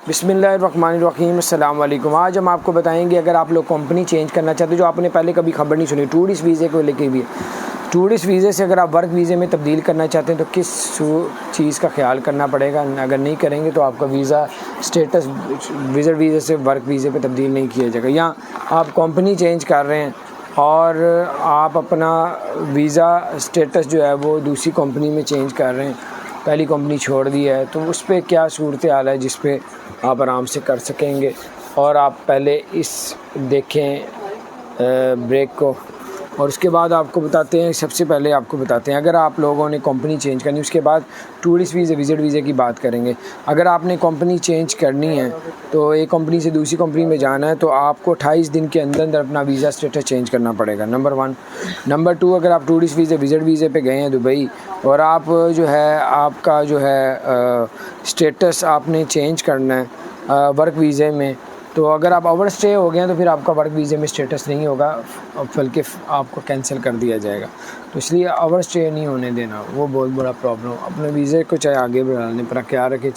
बिस्मिल्लाहिर्रहमानिर्रहीम, अस्सलाम वालेकुम। आज हम आपको बताएंगे अगर आप लोग कंपनी चेंज करना चाहते हो, जो आपने पहले कभी खबर नहीं सुनी, टूरिस्ट वीज़े को लेके भी। टूरिस्ट वीज़े से अगर आप वर्क वीज़े में तब्दील करना चाहते हैं तो किस चीज़ का ख्याल करना पड़ेगा। अगर नहीं करेंगे तो आपका वीज़ा स्टेटस विज़िट वीज़े से वर्क वीज़े पे तब्दील नहीं किया जाएगा। या आप कंपनी चेंज कर रहे हैं और आप अपना वीज़ा स्टेटस जो है वो दूसरी कंपनी में चेंज कर रहे हैं, पहली कंपनी छोड़ दी है, तो उस पर क्या सूरत हाल है जिस पे आप आराम से कर सकेंगे। और आप पहले इस देखें ब्रेक को, और उसके बाद आपको बताते हैं। सबसे पहले आपको बताते हैं अगर आप लोगों ने कंपनी चेंज करनी, उसके बाद टूरिस्ट वीज़े विज़िट वीज़े की बात करेंगे। अगर आपने कंपनी चेंज करनी है तो एक कंपनी से दूसरी कंपनी में जाना है तो आपको 28 दिन के अंदर अंदर अपना वीज़ा स्टेटस चेंज करना पड़ेगा, नंबर 1। नंबर 2, अगर आप टूरिस्ट वीज़े विज़िट वीज़े पे गए हैं दुबई और आप जो है आपका जो है स्टेटस आपने चेंज करना है वर्क वीज़े में, तो अगर आप ओवर स्टे हो गए हैं तो फिर आपका वर्क वीज़े में स्टेटस नहीं होगा, बल्कि आपको कैंसिल कर दिया जाएगा। तो इसलिए ओवर स्टे नहीं होने देना, वो बहुत बड़ा प्रॉब्लम। अपने वीज़े को चाहे आगे बढ़ाने पर क्या रखें।